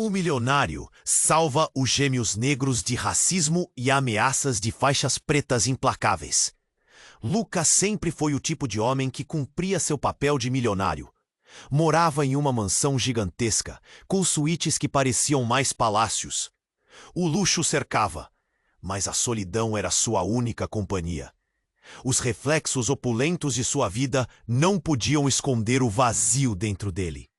O milionário salva os gêmeos negros de racismo e ameaças de faixas pretas implacáveis. Lucas sempre foi o tipo de homem que cumpria seu papel de milionário. Morava em uma mansão gigantesca, com suítes que pareciam mais palácios. O luxo cercava, mas a solidão era sua única companhia. Os reflexos opulentos de sua vida não podiam esconder o vazio dentro dele.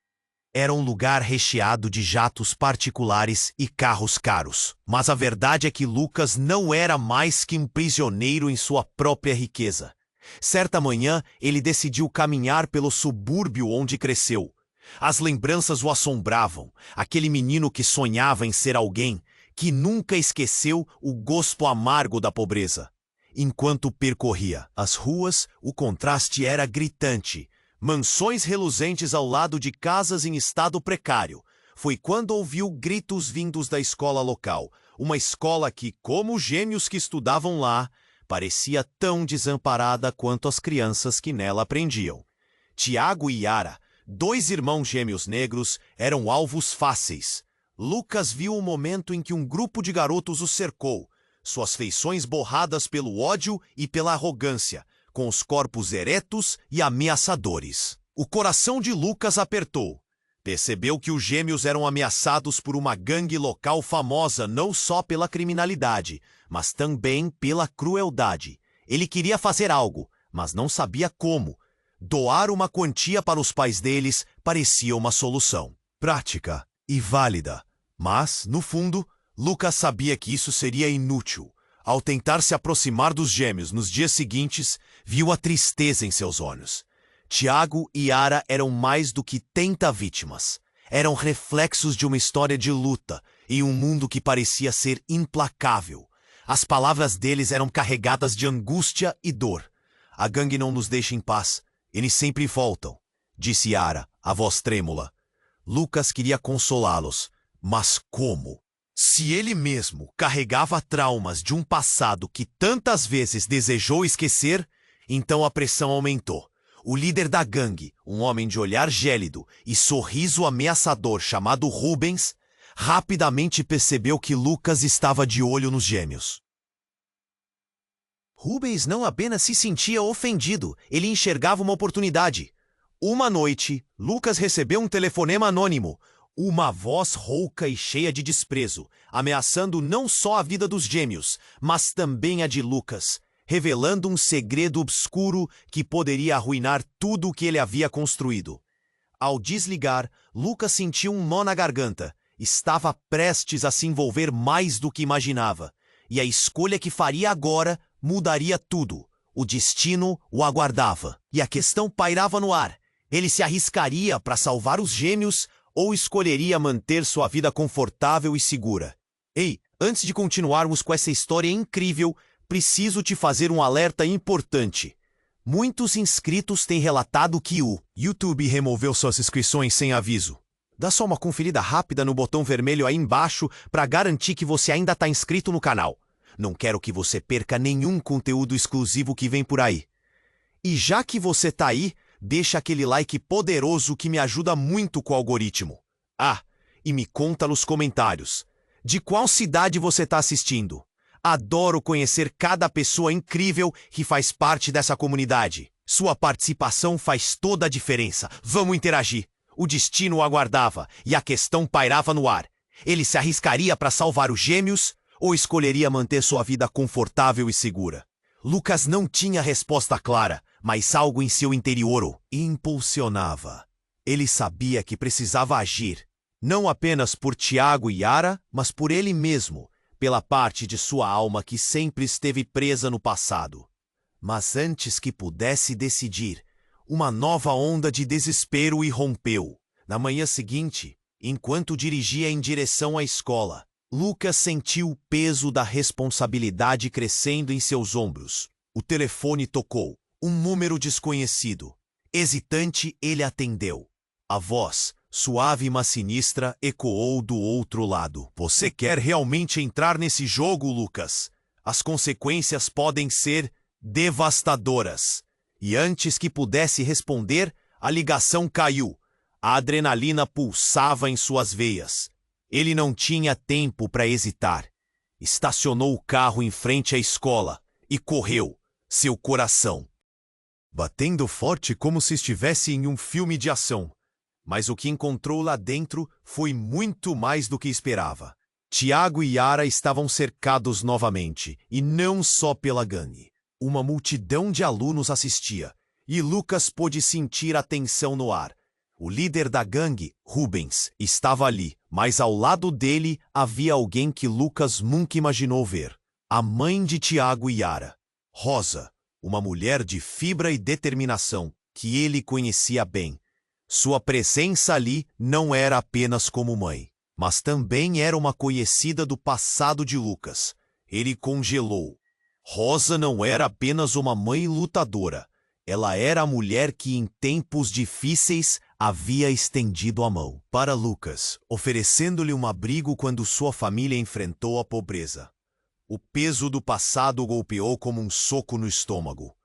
Era um lugar recheado de jatos particulares e carros caros. Mas a verdade é que Lucas não era mais que um prisioneiro em sua própria riqueza. Certa manhã, ele decidiu caminhar pelo subúrbio onde cresceu. As lembranças o assombravam, aquele menino que sonhava em ser alguém, que nunca esqueceu o gosto amargo da pobreza. Enquanto percorria as ruas, o contraste era gritante. Mansões reluzentes ao lado de casas em estado precário. Foi quando ouviu gritos vindos da escola local, uma escola que, como os gêmeos que estudavam lá, parecia tão desamparada quanto as crianças que nela aprendiam. Tiago e Yara, dois irmãos gêmeos negros, eram alvos fáceis. Lucas viu o momento em que um grupo de garotos o cercou, suas feições borradas pelo ódio e pela arrogância, com os corpos eretos e ameaçadores. O coração de Lucas apertou. Percebeu que os gêmeos eram ameaçados por uma gangue local famosa não só pela criminalidade, mas também pela crueldade. Ele queria fazer algo, mas não sabia como. Doar uma quantia para os pais deles parecia uma solução prática e válida. Mas, no fundo, Lucas sabia que isso seria inútil. Ao tentar se aproximar dos gêmeos nos dias seguintes, viu a tristeza em seus olhos. Tiago e Yara eram mais do que 30 vítimas. Eram reflexos de uma história de luta em um mundo que parecia ser implacável. As palavras deles eram carregadas de angústia e dor. A gangue não nos deixa em paz. Eles sempre voltam, disse Yara, a voz trêmula. Lucas queria consolá-los, mas como? Se ele mesmo carregava traumas de um passado que tantas vezes desejou esquecer, então a pressão aumentou. O líder da gangue, um homem de olhar gélido e sorriso ameaçador chamado Rubens, rapidamente percebeu que Lucas estava de olho nos gêmeos. Rubens não apenas se sentia ofendido, ele enxergava uma oportunidade. Uma noite, Lucas recebeu um telefonema anônimo. Uma voz rouca e cheia de desprezo, ameaçando não só a vida dos gêmeos, mas também a de Lucas, revelando um segredo obscuro que poderia arruinar tudo o que ele havia construído. Ao desligar, Lucas sentiu um nó na garganta. Estava prestes a se envolver mais do que imaginava, e a escolha que faria agora mudaria tudo. O destino o aguardava, e a questão pairava no ar. Ele se arriscaria para salvar os gêmeos ou escolheria manter sua vida confortável e segura? Ei, antes de continuarmos com essa história incrível, preciso te fazer um alerta importante. Muitos inscritos têm relatado que o YouTube removeu suas inscrições sem aviso. Dá só uma conferida rápida no botão vermelho aí embaixo para garantir que você ainda está inscrito no canal. Não quero que você perca nenhum conteúdo exclusivo que vem por aí. E já que você está aí, deixa aquele like poderoso que me ajuda muito com o algoritmo. Ah, e me conta nos comentários. De qual cidade você está assistindo? Adoro conhecer cada pessoa incrível que faz parte dessa comunidade. Sua participação faz toda a diferença. Vamos interagir. O destino o aguardava e a questão pairava no ar. Ele se arriscaria para salvar os gêmeos ou escolheria manter sua vida confortável e segura? Lucas não tinha resposta clara, mas algo em seu interior o impulsionava. Ele sabia que precisava agir, não apenas por Tiago e Yara, mas por ele mesmo, pela parte de sua alma que sempre esteve presa no passado. Mas antes que pudesse decidir, uma nova onda de desespero irrompeu. Na manhã seguinte, enquanto dirigia em direção à escola, Lucas sentiu o peso da responsabilidade crescendo em seus ombros. O telefone tocou. Um número desconhecido. Hesitante, ele atendeu. A voz, suave mas sinistra, ecoou do outro lado. Você quer realmente entrar nesse jogo, Lucas? As consequências podem ser devastadoras. E antes que pudesse responder, a ligação caiu. A adrenalina pulsava em suas veias. Ele não tinha tempo para hesitar. Estacionou o carro em frente à escola e correu, seu coração batendo forte como se estivesse em um filme de ação. Mas o que encontrou lá dentro foi muito mais do que esperava. Tiago e Yara estavam cercados novamente, e não só pela gangue. Uma multidão de alunos assistia, e Lucas pôde sentir a tensão no ar. O líder da gangue, Rubens, estava ali, mas ao lado dele havia alguém que Lucas nunca imaginou ver. A mãe de Tiago e Yara, Rosa, uma mulher de fibra e determinação que ele conhecia bem. Sua presença ali não era apenas como mãe, mas também era uma conhecida do passado de Lucas. Ele congelou. Rosa não era apenas uma mãe lutadora. Ela era a mulher que em tempos difíceis havia estendido a mão para Lucas, oferecendo-lhe um abrigo quando sua família enfrentou a pobreza. O peso do passado o golpeou como um soco no estômago.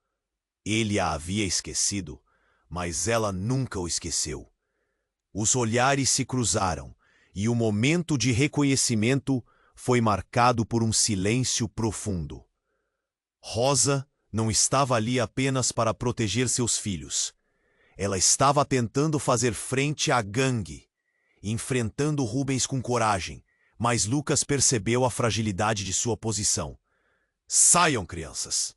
Ele a havia esquecido, mas ela nunca o esqueceu. Os olhares se cruzaram, e o momento de reconhecimento foi marcado por um silêncio profundo. Rosa não estava ali apenas para proteger seus filhos. Ela estava tentando fazer frente à gangue, enfrentando Rubens com coragem, mas Lucas percebeu a fragilidade de sua posição. Saiam, crianças!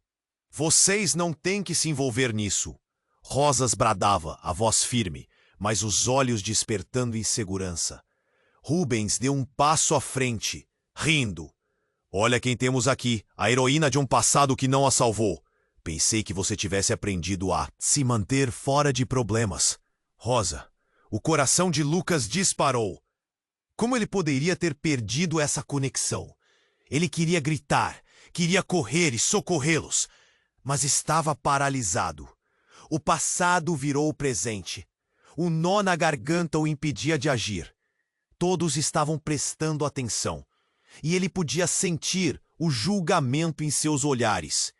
Vocês não têm que se envolver nisso. Rosas bradava, a voz firme, mas os olhos despertando insegurança. Rubens deu um passo à frente, rindo. Olha quem temos aqui, a heroína de um passado que não a salvou. Pensei que você tivesse aprendido a se manter fora de problemas. Rosa, o coração de Lucas disparou. Como ele poderia ter perdido essa conexão? Ele queria gritar, queria correr e socorrê-los, mas estava paralisado. O passado virou o presente. O nó na garganta o impedia de agir. Todos estavam prestando atenção, e ele podia sentir o julgamento em seus olhares.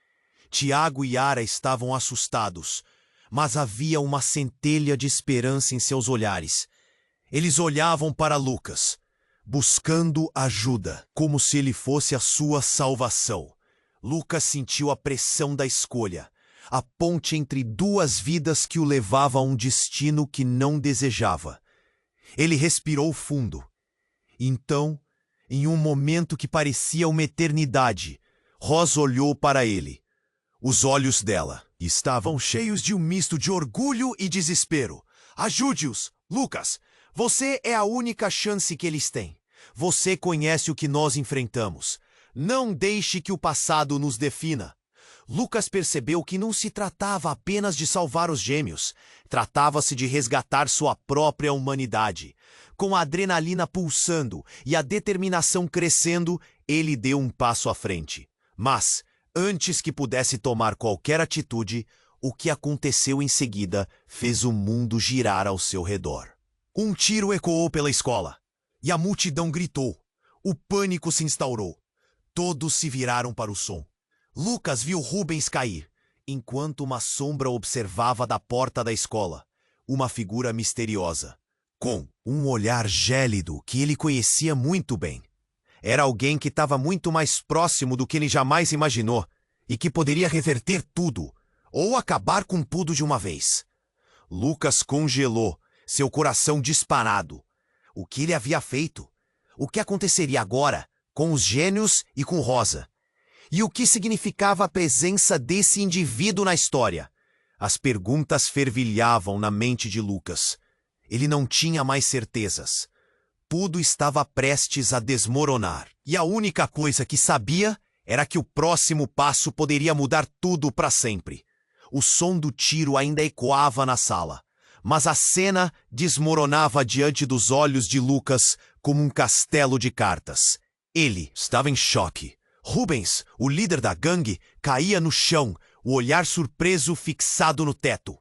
Tiago e Yara estavam assustados, mas havia uma centelha de esperança em seus olhares. Eles olhavam para Lucas, buscando ajuda, como se ele fosse a sua salvação. Lucas sentiu a pressão da escolha, a ponte entre duas vidas que o levava a um destino que não desejava. Ele respirou fundo. Então, em um momento que parecia uma eternidade, Rosa olhou para ele. Os olhos dela estavam cheios de um misto de orgulho e desespero. Ajude-os, Lucas! Você é a única chance que eles têm. Você conhece o que nós enfrentamos. Não deixe que o passado nos defina. Lucas percebeu que não se tratava apenas de salvar os gêmeos. Tratava-se de resgatar sua própria humanidade. Com a adrenalina pulsando e a determinação crescendo, ele deu um passo à frente. Mas, antes que pudesse tomar qualquer atitude, o que aconteceu em seguida fez o mundo girar ao seu redor. Um tiro ecoou pela escola, e a multidão gritou. O pânico se instaurou. Todos se viraram para o som. Lucas viu Rubens cair, enquanto uma sombra observava da porta da escola, uma figura misteriosa, com um olhar gélido que ele conhecia muito bem. Era alguém que estava muito mais próximo do que ele jamais imaginou, e que poderia reverter tudo, ou acabar com tudo de uma vez. Lucas congelou, seu coração disparado. O que ele havia feito? O que aconteceria agora com os gênios e com Rosa? E o que significava a presença desse indivíduo na história? As perguntas fervilhavam na mente de Lucas. Ele não tinha mais certezas. Tudo estava prestes a desmoronar. E a única coisa que sabia era que o próximo passo poderia mudar tudo para sempre. O som do tiro ainda ecoava na sala, mas a cena desmoronava diante dos olhos de Lucas como um castelo de cartas. Ele estava em choque. Rubens, o líder da gangue, caía no chão, o olhar surpreso fixado no teto.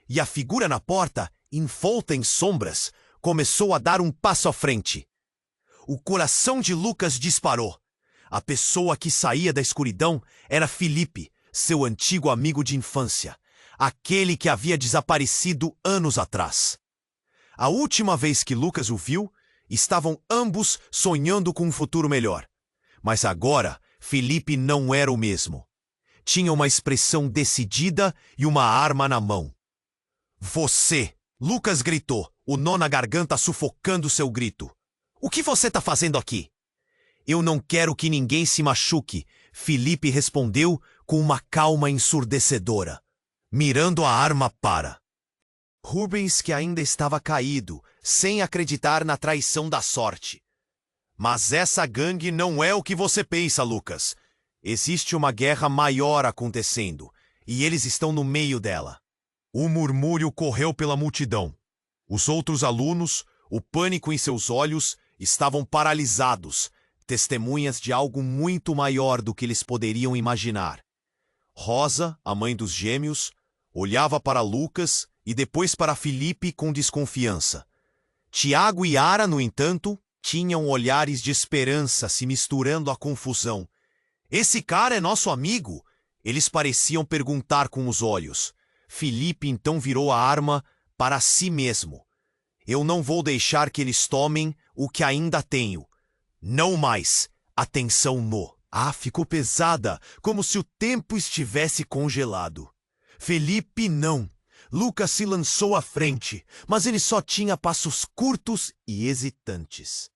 E a figura na porta, envolta em sombras, começou a dar um passo à frente. O coração de Lucas disparou. A pessoa que saía da escuridão era Felipe, seu antigo amigo de infância, aquele que havia desaparecido anos atrás. A última vez que Lucas o viu, Estavam ambos sonhando com um futuro melhor. Mas agora, Felipe não era o mesmo. Tinha uma expressão decidida e uma arma na mão. Você! Lucas gritou, o nó na garganta sufocando seu grito. O que você está fazendo aqui? Eu não quero que ninguém se machuque, Felipe respondeu com uma calma ensurdecedora, mirando a arma para Rubens, que ainda estava caído, sem acreditar na traição da sorte. Mas essa gangue não é o que você pensa, Lucas. Existe uma guerra maior acontecendo, e eles estão no meio dela. O murmúrio correu pela multidão. Os outros alunos, o pânico em seus olhos, estavam paralisados, testemunhas de algo muito maior do que eles poderiam imaginar. Rosa, a mãe dos gêmeos, olhava para Lucas e depois para Felipe com desconfiança. Tiago e Ara, no entanto, tinham olhares de esperança se misturando à confusão. Esse cara é nosso amigo? Eles pareciam perguntar com os olhos. Felipe então virou a arma para si mesmo. Eu não vou deixar que eles tomem o que ainda tenho. Não mais. Atenção no. Ficou pesada, como se o tempo estivesse congelado. Felipe não. Lucas se lançou à frente, mas ele só tinha passos curtos e hesitantes.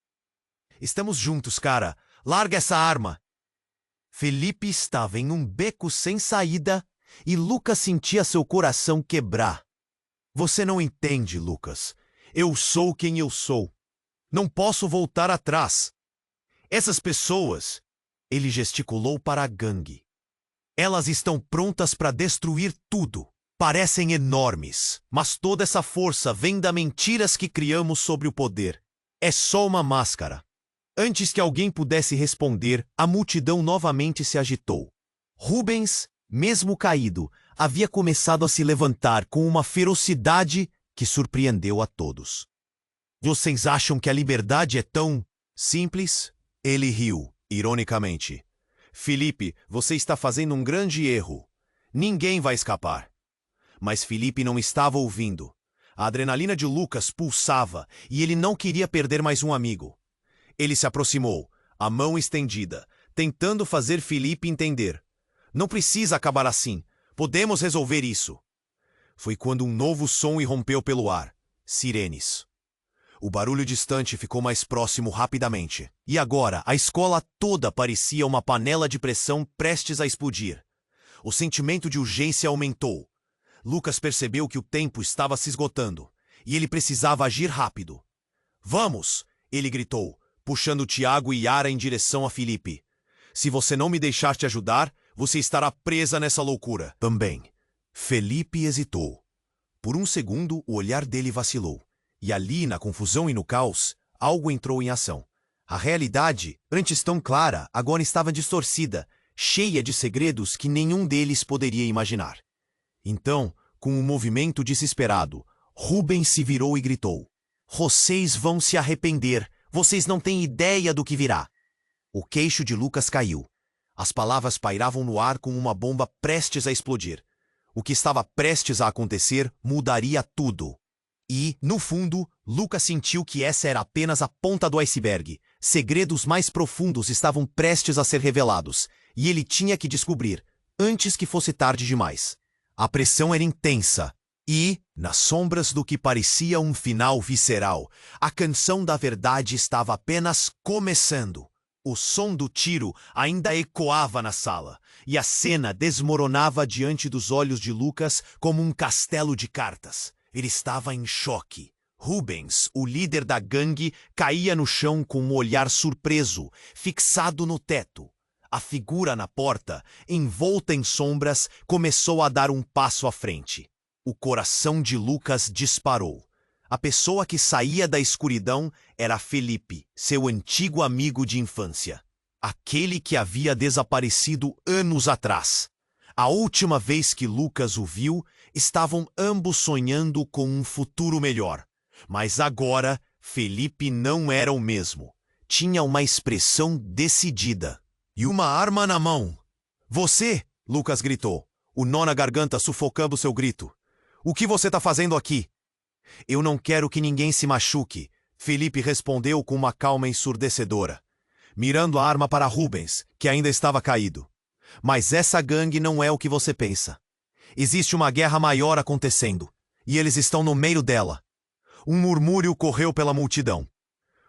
Estamos juntos, cara. Larga essa arma. Felipe estava em um beco sem saída e Lucas sentia seu coração quebrar. Você não entende, Lucas. Eu sou quem eu sou. Não posso voltar atrás. Essas pessoas, ele gesticulou para a gangue. Elas estão prontas para destruir tudo. Parecem enormes, mas toda essa força vem das mentiras que criamos sobre o poder. É só uma máscara. Antes que alguém pudesse responder, a multidão novamente se agitou. Rubens, mesmo caído, havia começado a se levantar com uma ferocidade que surpreendeu a todos. Vocês acham que a liberdade é tão simples? Ele riu, ironicamente. Felipe, você está fazendo um grande erro. Ninguém vai escapar. Mas Felipe não estava ouvindo. A adrenalina de Lucas pulsava e ele não queria perder mais um amigo. Ele se aproximou, a mão estendida, tentando fazer Felipe entender. Não precisa acabar assim. Podemos resolver isso. Foi quando um novo som irrompeu pelo ar. Sirenes. O barulho distante ficou mais próximo rapidamente. E agora, a escola toda parecia uma panela de pressão prestes a explodir. O sentimento de urgência aumentou. Lucas percebeu que o tempo estava se esgotando, e ele precisava agir rápido. Vamos! Ele gritou, puxando Tiago e Yara em direção a Felipe. Se você não me deixar te ajudar, você estará presa nessa loucura. Também. Felipe hesitou. Por um segundo, o olhar dele vacilou. E ali, na confusão e no caos, algo entrou em ação. A realidade, antes tão clara, agora estava distorcida, cheia de segredos que nenhum deles poderia imaginar. Então, com um movimento desesperado, Rubens se virou e gritou. Vocês vão se arrepender. Vocês não têm ideia do que virá. O queixo de Lucas caiu. As palavras pairavam no ar como uma bomba prestes a explodir. O que estava prestes a acontecer mudaria tudo. E, no fundo, Lucas sentiu que essa era apenas a ponta do iceberg. Segredos mais profundos estavam prestes a ser revelados, e ele tinha que descobrir, antes que fosse tarde demais. A pressão era intensa, e, nas sombras do que parecia um final visceral, a canção da verdade estava apenas começando. O som do tiro ainda ecoava na sala, e a cena desmoronava diante dos olhos de Lucas como um castelo de cartas. Ele estava em choque. Rubens, o líder da gangue, caía no chão com um olhar surpreso, fixado no teto. A figura na porta, envolta em sombras, começou a dar um passo à frente. O coração de Lucas disparou. A pessoa que saía da escuridão era Felipe, seu antigo amigo de infância. Aquele que havia desaparecido anos atrás. A última vez que Lucas o viu, estavam ambos sonhando com um futuro melhor. Mas agora, Felipe não era o mesmo. Tinha uma expressão decidida. E uma arma na mão. Você, Lucas gritou, o nó na garganta sufocando seu grito. O que você está fazendo aqui? Eu não quero que ninguém se machuque, Felipe respondeu com uma calma ensurdecedora, mirando a arma para Rubens, que ainda estava caído. Mas essa gangue não é o que você pensa. Existe uma guerra maior acontecendo, e eles estão no meio dela. Um murmúrio correu pela multidão.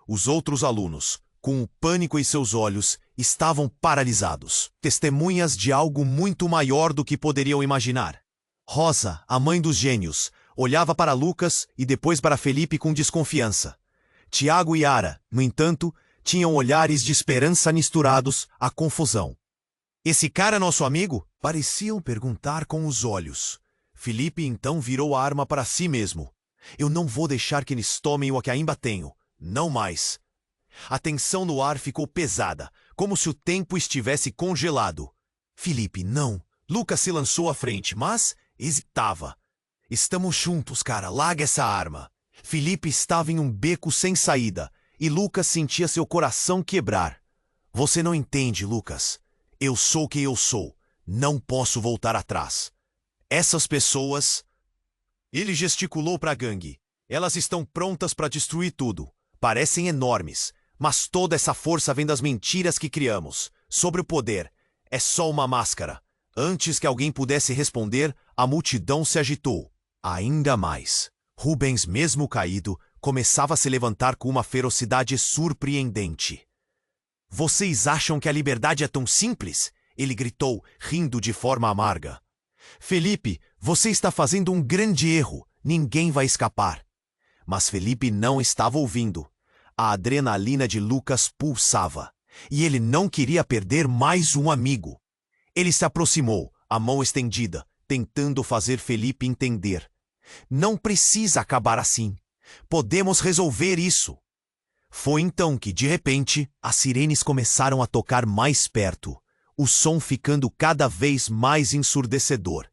Os outros alunos, com o pânico em seus olhos, estavam paralisados, testemunhas de algo muito maior do que poderiam imaginar. Rosa, a mãe dos gênios, olhava para Lucas e depois para Felipe com desconfiança. Tiago e Yara, no entanto, tinham olhares de esperança misturados à confusão. Esse cara é nosso amigo? Pareciam perguntar com os olhos. Felipe então virou a arma para si mesmo. Eu não vou deixar que eles tomem o que ainda tenho. Não mais. A tensão no ar ficou pesada, como se o tempo estivesse congelado. Felipe, não. Lucas se lançou à frente, mas hesitava. Estamos juntos, cara. Larga essa arma. Felipe estava em um beco sem saída, e Lucas sentia seu coração quebrar. Você não entende, Lucas. Eu sou quem eu sou. Não posso voltar atrás. Essas pessoas... Ele gesticulou para a gangue. Elas estão prontas para destruir tudo. Parecem enormes, mas toda essa força vem das mentiras que criamos. Sobre o poder. É só uma máscara. Antes que alguém pudesse responder, a multidão se agitou. Ainda mais. Rubens, mesmo caído, começava a se levantar com uma ferocidade surpreendente. Vocês acham que a liberdade é tão simples? Ele gritou, rindo de forma amarga. Felipe, você está fazendo um grande erro. Ninguém vai escapar. Mas Felipe não estava ouvindo. A adrenalina de Lucas pulsava, e ele não queria perder mais um amigo. Ele se aproximou, a mão estendida, tentando fazer Felipe entender. Não precisa acabar assim. Podemos resolver isso. Foi então que, de repente, as sirenes começaram a tocar mais perto, o som ficando cada vez mais ensurdecedor.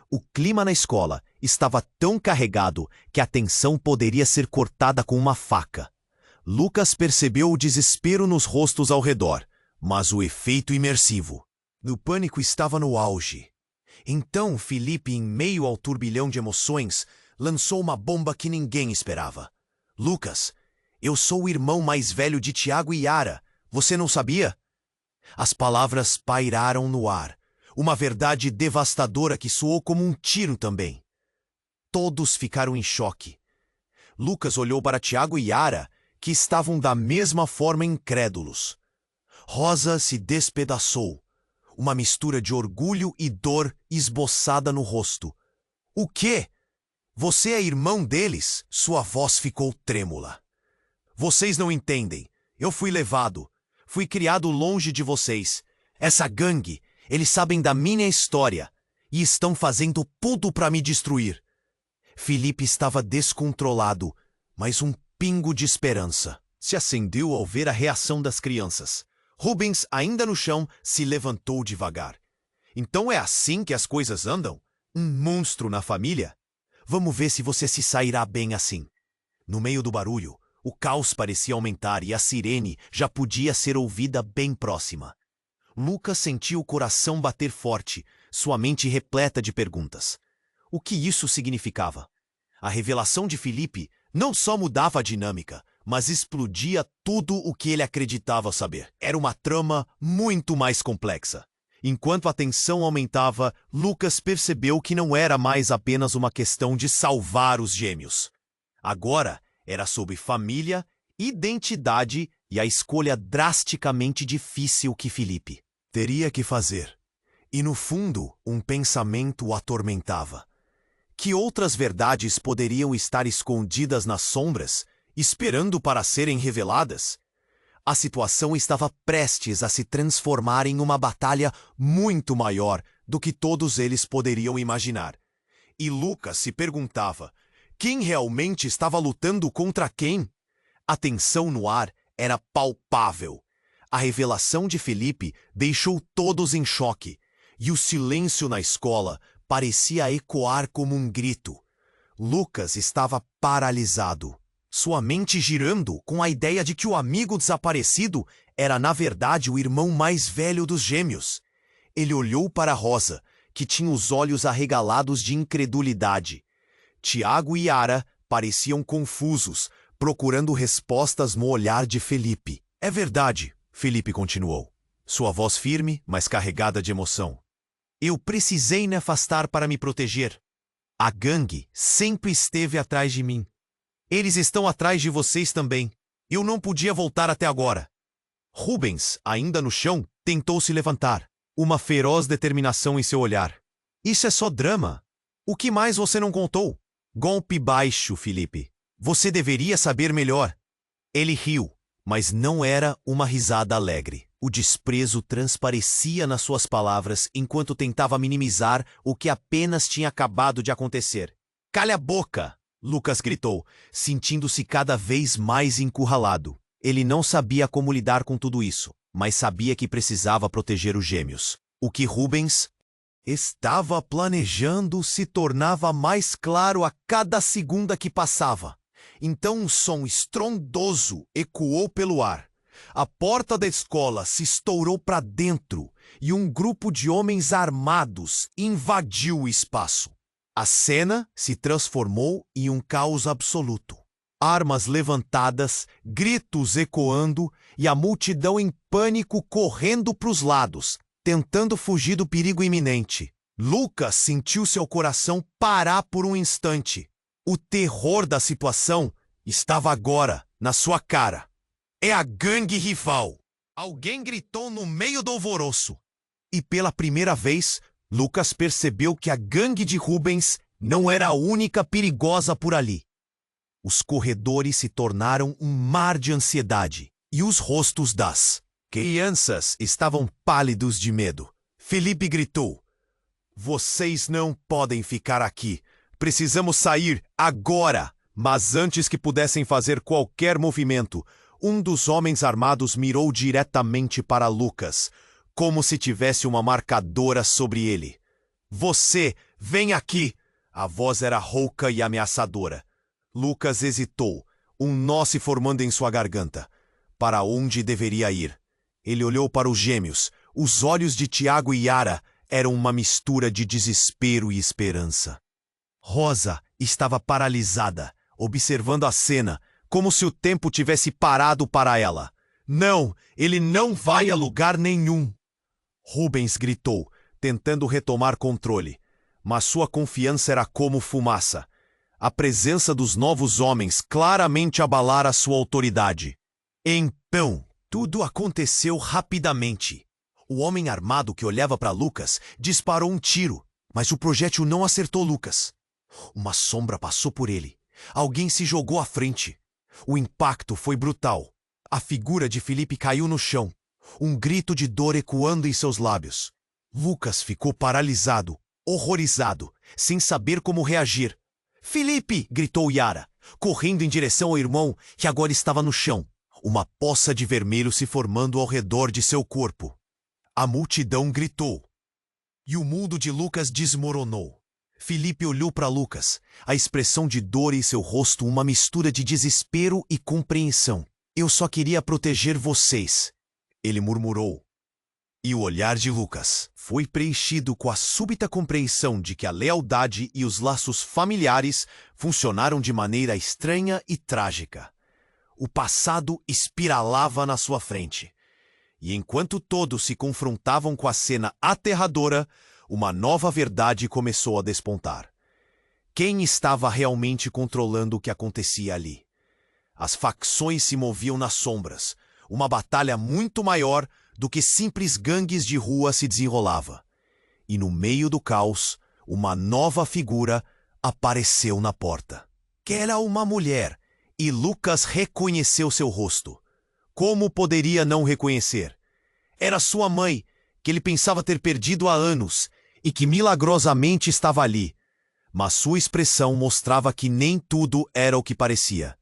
O clima na escola estava tão carregado que a tensão poderia ser cortada com uma faca. Lucas percebeu o desespero nos rostos ao redor, mas o efeito imersivo. O pânico estava no auge. Então Felipe, em meio ao turbilhão de emoções, lançou uma bomba que ninguém esperava. Lucas, eu sou o irmão mais velho de Tiago e Yara. Você não sabia? As palavras pairaram no ar. Uma verdade devastadora que soou como um tiro também. Todos ficaram em choque. Lucas olhou para Tiago e Yara, que estavam da mesma forma incrédulos. Rosa se despedaçou. Uma mistura de orgulho e dor esboçada no rosto. O quê? Você é irmão deles? Sua voz ficou trêmula. Vocês não entendem. Eu fui levado. Fui criado longe de vocês. Essa gangue, eles sabem da minha história e estão fazendo tudo para me destruir. Felipe estava descontrolado, mas um pingo de esperança se acendeu ao ver a reação das crianças. Rubens, ainda no chão, se levantou devagar. Então é assim que as coisas andam? Um monstro na família? Vamos ver se você se sairá bem assim. No meio do barulho, o caos parecia aumentar e a sirene já podia ser ouvida bem próxima. Lucas sentiu o coração bater forte, sua mente repleta de perguntas. O que isso significava? A revelação de Felipe não só mudava a dinâmica, mas explodia tudo o que ele acreditava saber. Era uma trama muito mais complexa. Enquanto a tensão aumentava, Lucas percebeu que não era mais apenas uma questão de salvar os gêmeos. Agora era sobre família, identidade e a escolha drasticamente difícil que Felipe teria que fazer. E no fundo, um pensamento o atormentava. Que outras verdades poderiam estar escondidas nas sombras, esperando para serem reveladas? A situação estava prestes a se transformar em uma batalha muito maior do que todos eles poderiam imaginar. E Lucas se perguntava, quem realmente estava lutando contra quem? A tensão no ar era palpável. A revelação de Felipe deixou todos em choque, e o silêncio na escola parecia ecoar como um grito. Lucas estava paralisado, sua mente girando com a ideia de que o amigo desaparecido era, na verdade, o irmão mais velho dos gêmeos. Ele olhou para Rosa, que tinha os olhos arregalados de incredulidade. Tiago e Yara pareciam confusos, procurando respostas no olhar de Felipe. É verdade, Felipe continuou, sua voz firme, mas carregada de emoção. Eu precisei me afastar para me proteger. A gangue sempre esteve atrás de mim. Eles estão atrás de vocês também. Eu não podia voltar até agora. Rubens, ainda no chão, tentou se levantar, uma feroz determinação em seu olhar. Isso é só drama. O que mais você não contou? Golpe baixo, Felipe. Você deveria saber melhor. Ele riu, mas não era uma risada alegre. O desprezo transparecia nas suas palavras enquanto tentava minimizar o que apenas tinha acabado de acontecer. Calha a boca! Lucas gritou, sentindo-se cada vez mais encurralado. Ele não sabia como lidar com tudo isso, mas sabia que precisava proteger os gêmeos. O que Rubens estava planejando se tornava mais claro a cada segunda que passava. Então um som estrondoso ecoou pelo ar. A porta da escola se estourou para dentro e um grupo de homens armados invadiu o espaço. A cena se transformou em um caos absoluto. Armas levantadas, gritos ecoando e a multidão em pânico correndo para os lados, tentando fugir do perigo iminente. Lucas sentiu seu coração parar por um instante. O terror da situação estava agora na sua cara. É a gangue rival! Alguém gritou no meio do alvoroço. E pela primeira vez, Lucas percebeu que a gangue de Rubens não era a única perigosa por ali. Os corredores se tornaram um mar de ansiedade, e os rostos das crianças estavam pálidos de medo. Felipe gritou: Vocês não podem ficar aqui. Precisamos sair agora! Mas antes que pudessem fazer qualquer movimento, um dos homens armados mirou diretamente para Lucas, como se tivesse uma marcadora sobre ele. Você, vem aqui! A voz era rouca e ameaçadora. Lucas hesitou, um nó se formando em sua garganta. Para onde deveria ir? Ele olhou para os gêmeos. Os olhos de Tiago e Yara eram uma mistura de desespero e esperança. Rosa estava paralisada, observando a cena, como se o tempo tivesse parado para ela. Não, ele não vai a lugar nenhum! Rubens gritou, tentando retomar controle. Mas sua confiança era como fumaça. A presença dos novos homens claramente abalara sua autoridade. Então, tudo aconteceu rapidamente. O homem armado que olhava para Lucas disparou um tiro, mas o projétil não acertou Lucas. Uma sombra passou por ele. Alguém se jogou à frente. O impacto foi brutal. A figura de Felipe caiu no chão, um grito de dor ecoando em seus lábios. Lucas ficou paralisado, horrorizado, sem saber como reagir. Felipe! Gritou Yara, correndo em direção ao irmão que agora estava no chão, uma poça de vermelho se formando ao redor de seu corpo. A multidão gritou. E o mundo de Lucas desmoronou. Felipe olhou para Lucas, a expressão de dor em seu rosto uma mistura de desespero e compreensão. Eu só queria proteger vocês, ele murmurou. E o olhar de Lucas foi preenchido com a súbita compreensão de que a lealdade e os laços familiares funcionaram de maneira estranha e trágica. O passado espiralava na sua frente. E enquanto todos se confrontavam com a cena aterradora, uma nova verdade começou a despontar. Quem estava realmente controlando o que acontecia ali? As facções se moviam nas sombras. Uma batalha muito maior do que simples gangues de rua se desenrolava. E no meio do caos, uma nova figura apareceu na porta. Que era uma mulher, e Lucas reconheceu seu rosto. Como poderia não reconhecer? Era sua mãe, que ele pensava ter perdido há anos, e que milagrosamente estava ali. Mas sua expressão mostrava que nem tudo era o que parecia.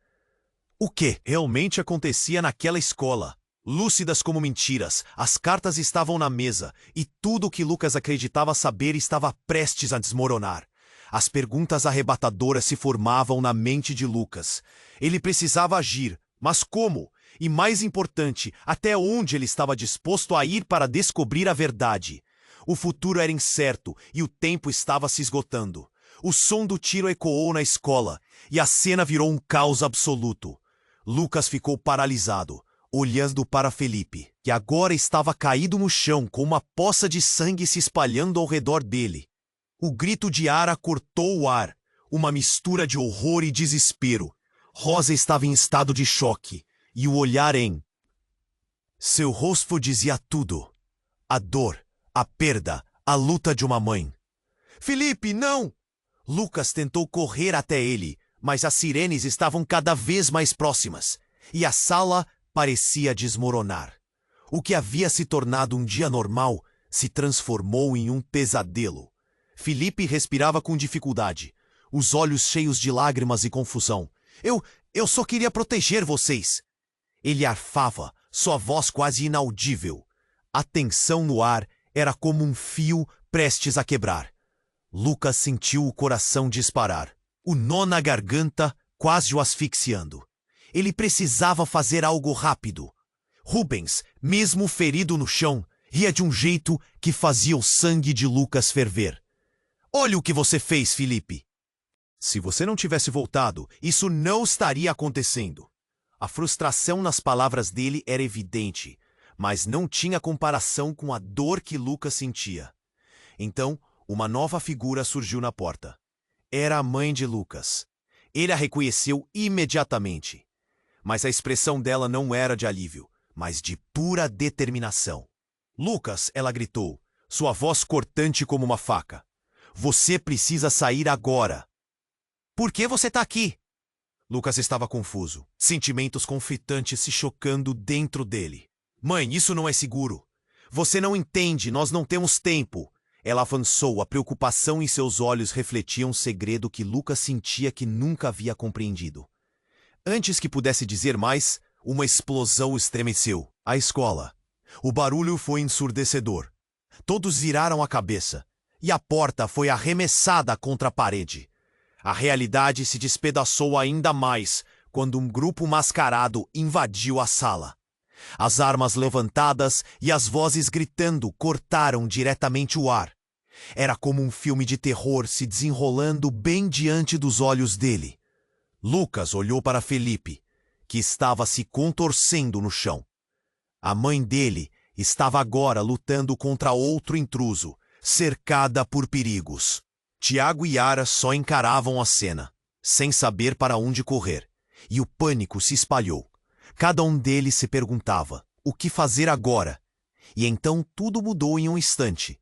O que realmente acontecia naquela escola? Lúcidas como mentiras, as cartas estavam na mesa, e tudo o que Lucas acreditava saber estava prestes a desmoronar. As perguntas arrebatadoras se formavam na mente de Lucas. Ele precisava agir, mas como? E mais importante, até onde ele estava disposto a ir para descobrir a verdade? O futuro era incerto e o tempo estava se esgotando. O som do tiro ecoou na escola e a cena virou um caos absoluto. Lucas ficou paralisado, olhando para Felipe, que agora estava caído no chão com uma poça de sangue se espalhando ao redor dele. O grito de Ara cortou o ar, uma mistura de horror e desespero. Rosa estava em estado de choque, e o olhar em seu rosto dizia tudo. A dor, a perda, a luta de uma mãe. Felipe, não! Lucas tentou correr até ele, mas as sirenes estavam cada vez mais próximas, e a sala parecia desmoronar. O que havia se tornado um dia normal se transformou em um pesadelo. Felipe respirava com dificuldade, os olhos cheios de lágrimas e confusão. Eu só queria proteger vocês. Ele arfava, sua voz quase inaudível. A tensão no ar era como um fio prestes a quebrar. Lucas sentiu o coração disparar, o nó na garganta quase o asfixiando. Ele precisava fazer algo rápido. Rubens, mesmo ferido no chão, ria de um jeito que fazia o sangue de Lucas ferver. Olha o que você fez, Felipe. Se você não tivesse voltado, isso não estaria acontecendo. A frustração nas palavras dele era evidente, mas não tinha comparação com a dor que Lucas sentia. Então, uma nova figura surgiu na porta. Era a mãe de Lucas. Ele a reconheceu imediatamente. Mas a expressão dela não era de alívio, mas de pura determinação. Lucas, ela gritou, sua voz cortante como uma faca. Você precisa sair agora. Por que você está aqui? Lucas estava confuso, sentimentos conflitantes se chocando dentro dele. Mãe, isso não é seguro. Você não entende, nós não temos tempo. Ela avançou, a preocupação em seus olhos refletia um segredo que Lucas sentia que nunca havia compreendido. Antes que pudesse dizer mais, uma explosão estremeceu. A escola. O barulho foi ensurdecedor. Todos viraram a cabeça, e a porta foi arremessada contra a parede. A realidade se despedaçou ainda mais quando um grupo mascarado invadiu a sala. As armas levantadas e as vozes gritando cortaram diretamente o ar. Era como um filme de terror se desenrolando bem diante dos olhos dele. Lucas olhou para Felipe, que estava se contorcendo no chão. A mãe dele estava agora lutando contra outro intruso, cercada por perigos. Tiago e Ara só encaravam a cena, sem saber para onde correr, e o pânico se espalhou. Cada um deles se perguntava, o que fazer agora? E então tudo mudou em um instante.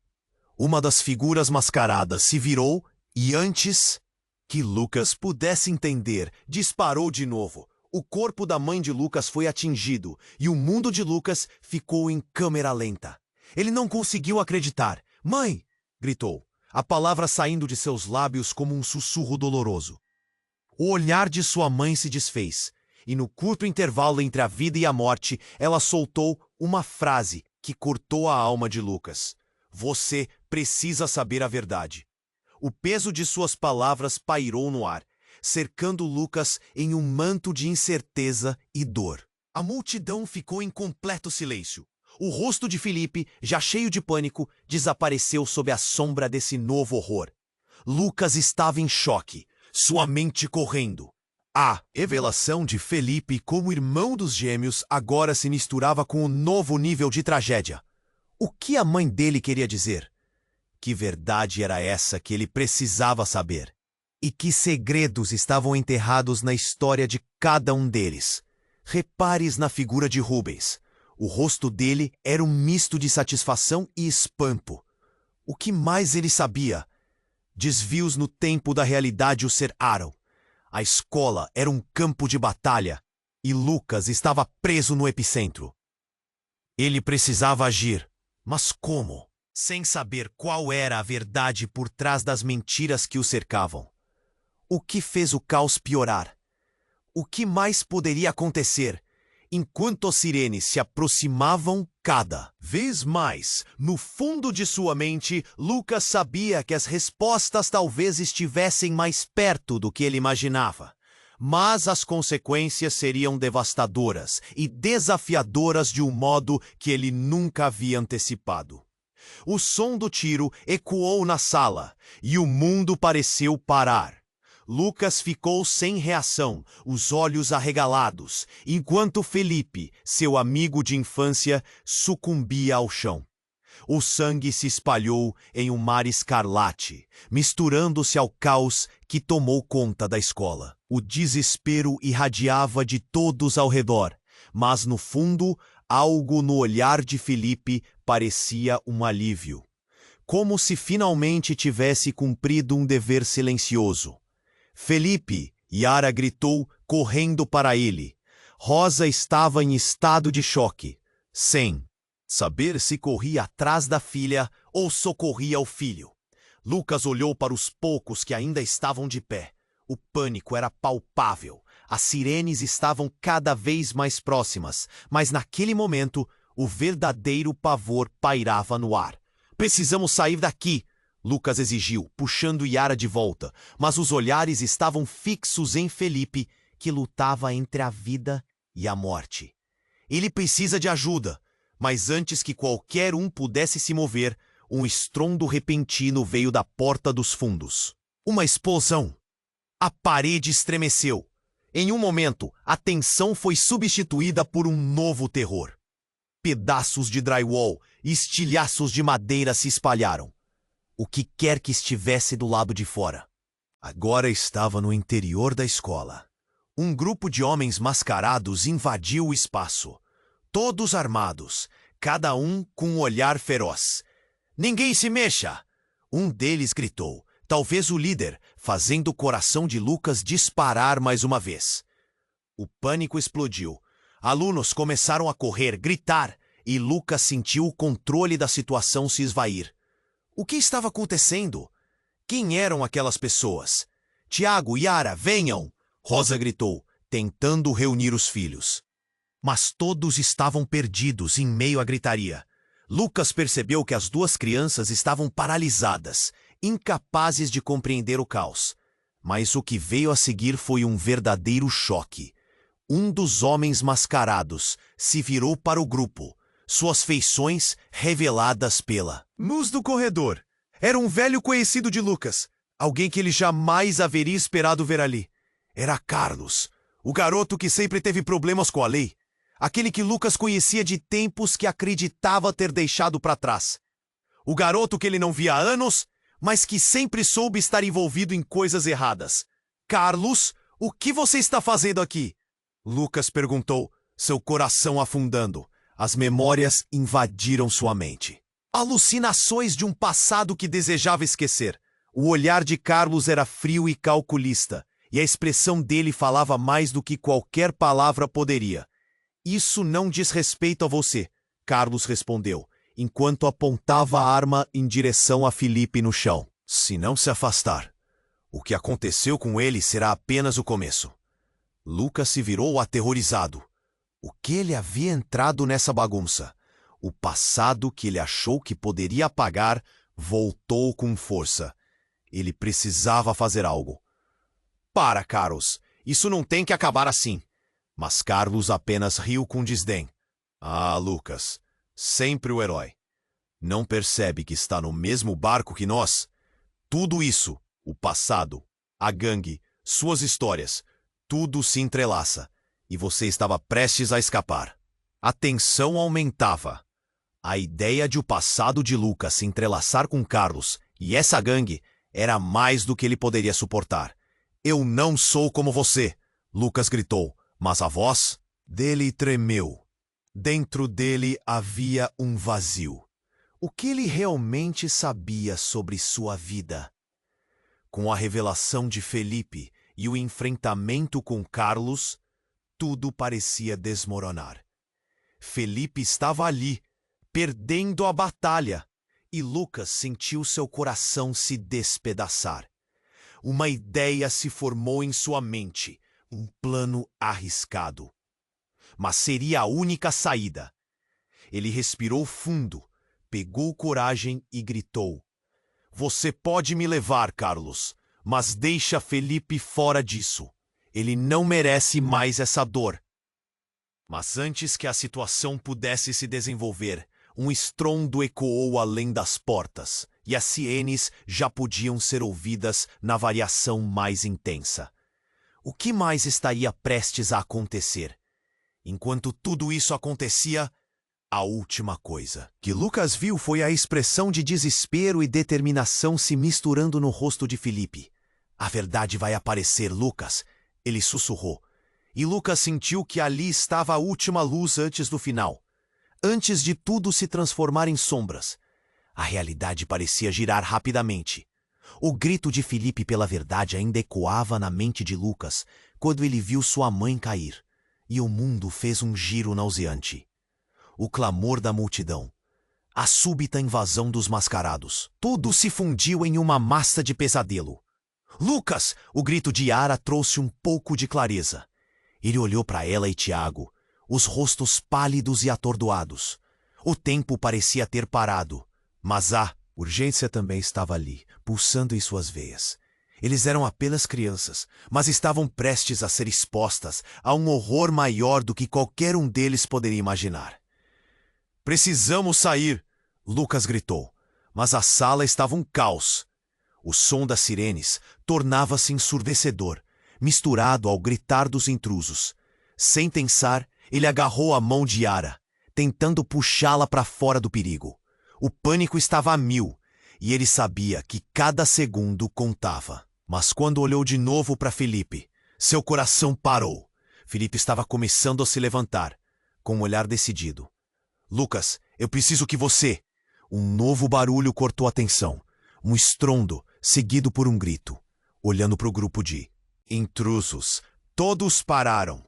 Uma das figuras mascaradas se virou e antes que Lucas pudesse entender, disparou de novo. O corpo da mãe de Lucas foi atingido e o mundo de Lucas ficou em câmera lenta. Ele não conseguiu acreditar. Mãe! Gritou, a palavra saindo de seus lábios como um sussurro doloroso. O olhar de sua mãe se desfez, e no curto intervalo entre a vida e a morte, ela soltou uma frase que cortou a alma de Lucas. Você precisa saber a verdade. O peso de suas palavras pairou no ar, cercando Lucas em um manto de incerteza e dor. A multidão ficou em completo silêncio. O rosto de Felipe, já cheio de pânico, desapareceu sob a sombra desse novo horror. Lucas estava em choque, sua mente correndo. A revelação de Felipe como irmão dos gêmeos agora se misturava com um novo nível de tragédia. O que a mãe dele queria dizer? Que verdade era essa que ele precisava saber? E que segredos estavam enterrados na história de cada um deles? Repares na figura de Rubens. O rosto dele era um misto de satisfação e espanto. O que mais ele sabia? Desvios no tempo da realidade o cercaram. A escola era um campo de batalha e Lucas estava preso no epicentro. Ele precisava agir, mas como? Sem saber qual era a verdade por trás das mentiras que o cercavam. O que fez o caos piorar? O que mais poderia acontecer? Enquanto as sirenes se aproximavam cada vez mais, no fundo de sua mente, Lucas sabia que as respostas talvez estivessem mais perto do que ele imaginava. Mas as consequências seriam devastadoras e desafiadoras de um modo que ele nunca havia antecipado. O som do tiro ecoou na sala e o mundo pareceu parar. Lucas ficou sem reação, os olhos arregalados, enquanto Felipe, seu amigo de infância, sucumbia ao chão. O sangue se espalhou em um mar escarlate, misturando-se ao caos que tomou conta da escola. O desespero irradiava de todos ao redor, mas no fundo, algo no olhar de Felipe parecia um alívio. Como se finalmente tivesse cumprido um dever silencioso. Felipe, Yara gritou, correndo para ele. Rosa estava em estado de choque, sem saber se corria atrás da filha ou socorria o filho. Lucas olhou para os poucos que ainda estavam de pé. O pânico era palpável. As sirenes estavam cada vez mais próximas, mas naquele momento, o verdadeiro pavor pairava no ar. Precisamos sair daqui, Lucas exigiu, puxando Yara de volta, mas os olhares estavam fixos em Felipe, que lutava entre a vida e a morte. Ele precisa de ajuda, mas antes que qualquer um pudesse se mover, um estrondo repentino veio da porta dos fundos. Uma explosão. A parede estremeceu. Em um momento, a tensão foi substituída por um novo terror. Pedaços de drywall e estilhaços de madeira se espalharam. O que quer que estivesse do lado de fora. Agora estava no interior da escola. Um grupo de homens mascarados invadiu o espaço. Todos armados, cada um com um olhar feroz. "Ninguém se mexa!" Um deles gritou, talvez o líder, fazendo o coração de Lucas disparar mais uma vez. O pânico explodiu. Alunos começaram a correr, gritar, e Lucas sentiu o controle da situação se esvair. O que estava acontecendo? Quem eram aquelas pessoas? "Tiago, Yara, venham!" Rosa gritou, tentando reunir os filhos. Mas todos estavam perdidos em meio à gritaria. Lucas percebeu que as duas crianças estavam paralisadas, incapazes de compreender o caos. Mas o que veio a seguir foi um verdadeiro choque. Um dos homens mascarados se virou para o grupo, suas feições reveladas pela luz do corredor. Era um velho conhecido de Lucas, alguém que ele jamais haveria esperado ver ali. Era Carlos, o garoto que sempre teve problemas com a lei. Aquele que Lucas conhecia de tempos que acreditava ter deixado para trás. O garoto que ele não via há anos, mas que sempre soube estar envolvido em coisas erradas. "Carlos, o que você está fazendo aqui?" Lucas perguntou, seu coração afundando. As memórias invadiram sua mente. Alucinações de um passado que desejava esquecer. O olhar de Carlos era frio e calculista, e a expressão dele falava mais do que qualquer palavra poderia. "Isso não diz respeito a você", Carlos respondeu, enquanto apontava a arma em direção a Felipe no chão. "Se não se afastar, o que aconteceu com ele será apenas o começo." Lucas se virou aterrorizado. O que ele havia entrado nessa bagunça? O passado que ele achou que poderia apagar voltou com força. Ele precisava fazer algo. "Para, Carlos, isso não tem que acabar assim." Mas Carlos apenas riu com desdém. "Ah, Lucas, sempre o herói. Não percebe que está no mesmo barco que nós? Tudo isso, o passado, a gangue, suas histórias, tudo se entrelaça, e você estava prestes a escapar." A tensão aumentava. A ideia de o passado de Lucas se entrelaçar com Carlos e essa gangue era mais do que ele poderia suportar. "Eu não sou como você!" Lucas gritou, mas a voz dele tremeu. Dentro dele havia um vazio. O que ele realmente sabia sobre sua vida? Com a revelação de Felipe e o enfrentamento com Carlos, tudo parecia desmoronar. Felipe estava ali, perdendo a batalha, e Lucas sentiu seu coração se despedaçar. Uma ideia se formou em sua mente, um plano arriscado. Mas seria a única saída. Ele respirou fundo, pegou coragem e gritou: "Você pode me levar, Carlos, mas deixa Felipe fora disso. Ele não merece mais essa dor." Mas antes que a situação pudesse se desenvolver, um estrondo ecoou além das portas, e as sirenes já podiam ser ouvidas na variação mais intensa. O que mais estaria prestes a acontecer? Enquanto tudo isso acontecia, a última coisa que Lucas viu foi a expressão de desespero e determinação se misturando no rosto de Felipe. A verdade vai aparecer, Lucas, ele sussurrou. E Lucas sentiu que ali estava a última luz antes do final. Antes de tudo se transformar em sombras. A realidade parecia girar rapidamente. O grito de Felipe pela verdade ainda ecoava na mente de Lucas quando ele viu sua mãe cair. E o mundo fez um giro nauseante. O clamor da multidão. A súbita invasão dos mascarados. Tudo se fundiu em uma massa de pesadelo. Lucas! O grito de Yara trouxe um pouco de clareza. Ele olhou para ela e Tiago, os rostos pálidos e atordoados. O tempo parecia ter parado, mas a urgência também estava ali, pulsando em suas veias. Eles eram apenas crianças, mas estavam prestes a ser expostas a um horror maior do que qualquer um deles poderia imaginar. Precisamos sair! Lucas gritou, mas a sala estava um caos. O som das sirenes tornava-se ensurdecedor, misturado ao gritar dos intrusos. Sem pensar, ele agarrou a mão de Yara, tentando puxá-la para fora do perigo. O pânico estava a 1000, e ele sabia que cada segundo contava. Mas quando olhou de novo para Felipe, seu coração parou. Felipe estava começando a se levantar, com um olhar decidido. Lucas, eu preciso que você... Um novo barulho cortou a tensão. Um estrondo, seguido por um grito. Olhando para o grupo de intrusos, todos pararam.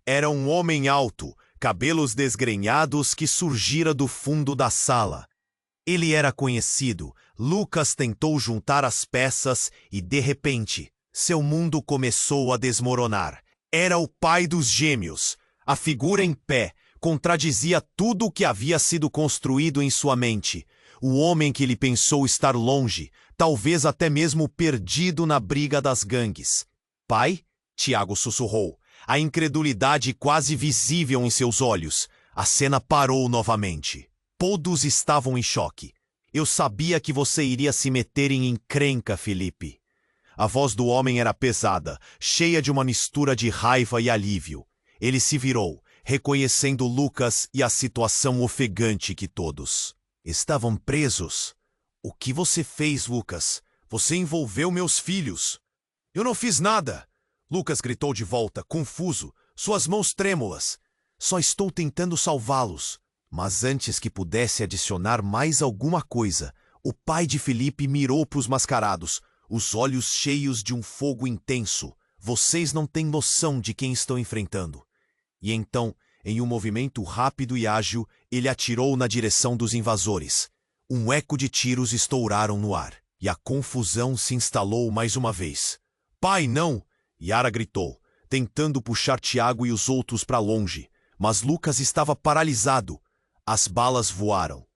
Era um homem alto, cabelos desgrenhados que surgira do fundo da sala. Ele era conhecido. Lucas tentou juntar as peças e, de repente, seu mundo começou a desmoronar. Era o pai dos gêmeos. A figura em pé contradizia tudo o que havia sido construído em sua mente. O homem que ele pensou estar longe, talvez até mesmo perdido na briga das gangues. Pai? Tiago sussurrou, a incredulidade quase visível em seus olhos. A cena parou novamente. Todos estavam em choque. Eu sabia que você iria se meter em encrenca, Felipe. A voz do homem era pesada, cheia de uma mistura de raiva e alívio. Ele se virou, reconhecendo Lucas e a situação ofegante que todos estavam presos. O que você fez, Lucas? Você envolveu meus filhos. Eu não fiz nada. Lucas gritou de volta, confuso, suas mãos trêmulas. Só estou tentando salvá-los. Mas antes que pudesse adicionar mais alguma coisa, o pai de Felipe mirou para os mascarados, os olhos cheios de um fogo intenso. Vocês não têm noção de quem estão enfrentando. E então, em um movimento rápido e ágil, ele atirou na direção dos invasores. Um eco de tiros estouraram no ar, e a confusão se instalou mais uma vez. Pai, não! Yara gritou, tentando puxar Tiago e os outros para longe, mas Lucas estava paralisado. As balas voaram.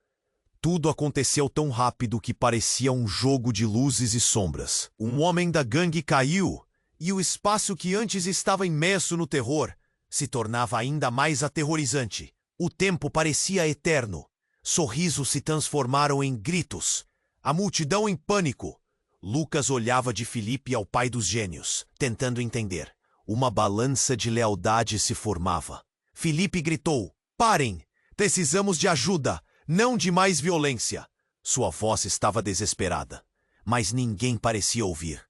Tudo aconteceu tão rápido que parecia um jogo de luzes e sombras. Um homem da gangue caiu, e o espaço que antes estava imerso no terror se tornava ainda mais aterrorizante. O tempo parecia eterno. Sorrisos se transformaram em gritos. A multidão em pânico. Lucas olhava de Felipe ao pai dos gênios, tentando entender. Uma balança de lealdade se formava. Felipe gritou, parem! Precisamos de ajuda, não de mais violência. Sua voz estava desesperada, mas ninguém parecia ouvir.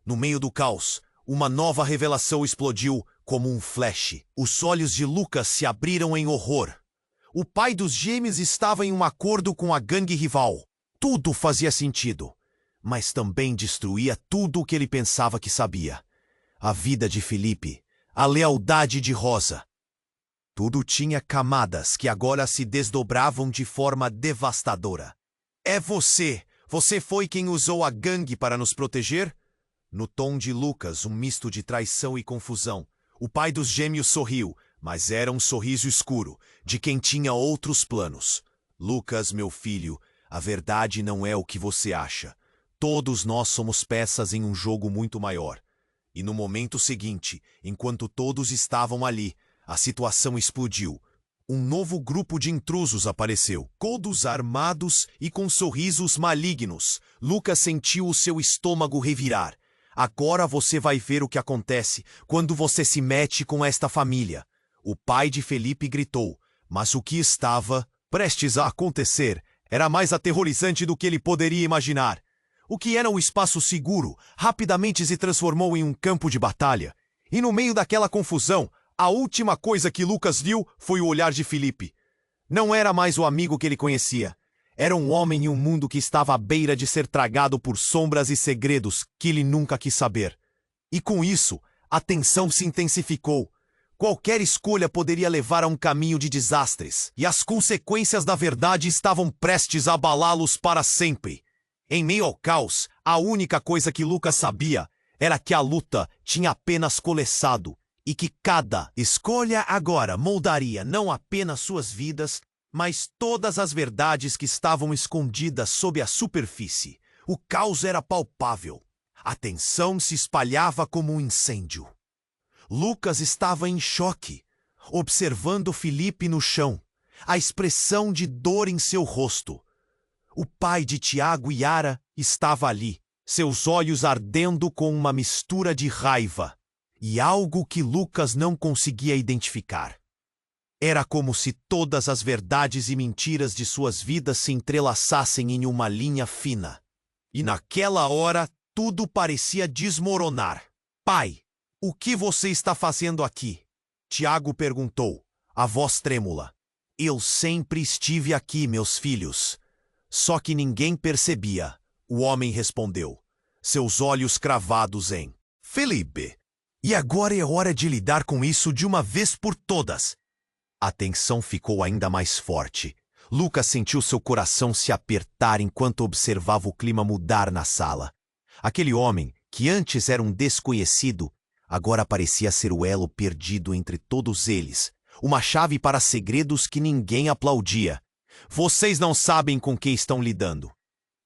No meio do caos, uma nova revelação explodiu como um flash. Os olhos de Lucas se abriram em horror. O pai dos gêmeos estava em um acordo com a gangue rival. Tudo fazia sentido, mas também destruía tudo o que ele pensava que sabia. A vida de Felipe, a lealdade de Rosa. Tudo tinha camadas que agora se desdobravam de forma devastadora. É você! Você foi quem usou a gangue para nos proteger? No tom de Lucas, um misto de traição e confusão. O pai dos gêmeos sorriu, mas era um sorriso escuro, de quem tinha outros planos. Lucas, meu filho, a verdade não é o que você acha. Todos nós somos peças em um jogo muito maior. E no momento seguinte, enquanto todos estavam ali, a situação explodiu. um novo grupo de intrusos apareceu, todos armados e com sorrisos malignos. Lucas sentiu o seu estômago revirar. Agora você vai ver o que acontece quando você se mete com esta família. O pai de Felipe gritou, mas o que estava prestes a acontecer era mais aterrorizante do que ele poderia imaginar. O que era um espaço seguro rapidamente se transformou em um campo de batalha. E no meio daquela confusão, a última coisa que Lucas viu foi o olhar de Felipe. Não era mais o amigo que ele conhecia. Era um homem em um mundo que estava à beira de ser tragado por sombras e segredos que ele nunca quis saber. E com isso, a tensão se intensificou. Qualquer escolha poderia levar a um caminho de desastres, e as consequências da verdade estavam prestes a abalá-los para sempre. Em meio ao caos, a única coisa que Lucas sabia era que a luta tinha apenas começado, e que cada escolha agora moldaria não apenas suas vidas, mas todas as verdades que estavam escondidas sob a superfície. O caos era palpável. A tensão se espalhava como um incêndio. Lucas estava em choque, observando Felipe no chão, a expressão de dor em seu rosto. O pai de Tiago e Yara estava ali, seus olhos ardendo com uma mistura de raiva e algo que Lucas não conseguia identificar. Era como se todas as verdades e mentiras de suas vidas se entrelaçassem em uma linha fina. E naquela hora, tudo parecia desmoronar. Pai, o que você está fazendo aqui? Tiago perguntou, a voz trêmula. Eu sempre estive aqui, meus filhos. Só que ninguém percebia, o homem respondeu, seus olhos cravados em Felipe. E agora é hora de lidar com isso de uma vez por todas. A tensão ficou ainda mais forte. Lucas sentiu seu coração se apertar enquanto observava o clima mudar na sala. Aquele homem, que antes era um desconhecido, agora parecia ser o elo perdido entre todos eles, uma chave para segredos que ninguém aplaudia. Vocês não sabem com que estão lidando.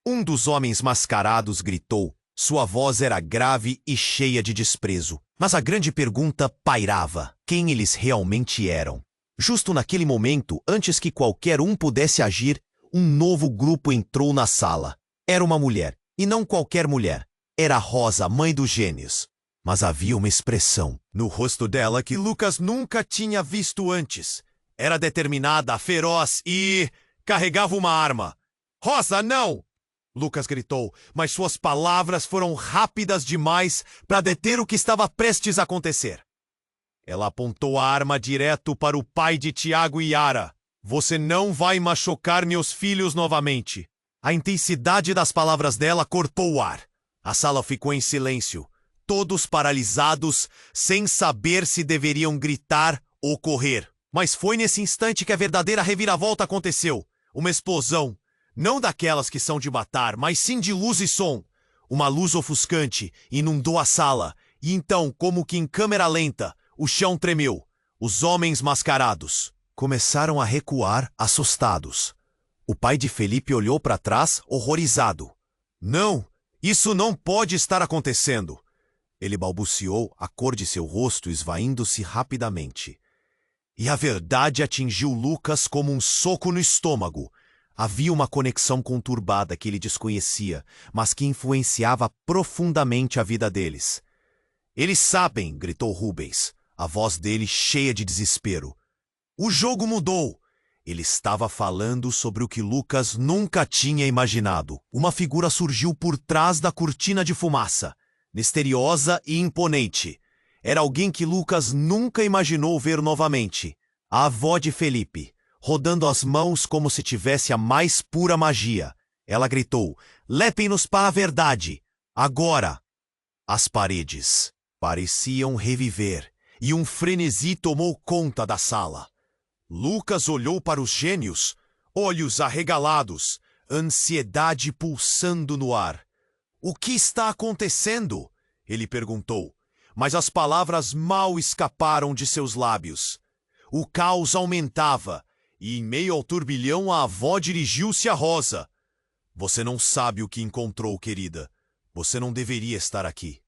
Um dos homens mascarados gritou. Sua voz era grave e cheia de desprezo. Mas a grande pergunta pairava: quem eles realmente eram? Justo naquele momento, antes que qualquer um pudesse agir, um novo grupo entrou na sala. Era uma mulher, e não qualquer mulher. Era Rosa, mãe dos gênios. Mas havia uma expressão no rosto dela que Lucas nunca tinha visto antes. Era determinada, feroz e carregava uma arma. Rosa, não! Lucas gritou, mas suas palavras foram rápidas demais para deter o que estava prestes a acontecer. Ela apontou a arma direto para o pai de Tiago e Yara. Você não vai machucar meus filhos novamente. A intensidade das palavras dela cortou o ar. A sala ficou em silêncio, todos paralisados, sem saber se deveriam gritar ou correr. Mas foi nesse instante que a verdadeira reviravolta aconteceu. Uma explosão. Não daquelas que são de matar, mas sim de luz e som. Uma luz ofuscante inundou a sala, e então, como que em câmera lenta, o chão tremeu. Os homens mascarados começaram a recuar, assustados. O pai de Felipe olhou para trás, horrorizado. Não, isso não pode estar acontecendo. Ele balbuciou, a cor de seu rosto esvaindo-se rapidamente. E a verdade atingiu Lucas como um soco no estômago. Havia uma conexão conturbada que ele desconhecia, mas que influenciava profundamente a vida deles. Eles sabem, gritou Rubens, a voz dele cheia de desespero. O jogo mudou. Ele estava falando sobre o que Lucas nunca tinha imaginado. Uma figura surgiu por trás da cortina de fumaça, misteriosa e imponente. Era alguém que Lucas nunca imaginou ver novamente. A avó de Felipe. Rodando as mãos como se tivesse a mais pura magia. Ela gritou, levem-nos para a verdade, agora! As paredes pareciam reviver, e um frenesi tomou conta da sala. Lucas olhou para os gênios, olhos arregalados, ansiedade pulsando no ar. O que está acontecendo? Ele perguntou, mas as palavras mal escaparam de seus lábios. O caos aumentava, e em meio ao turbilhão a avó dirigiu-se a Rosa. Você não sabe o que encontrou, querida. Você não deveria estar aqui.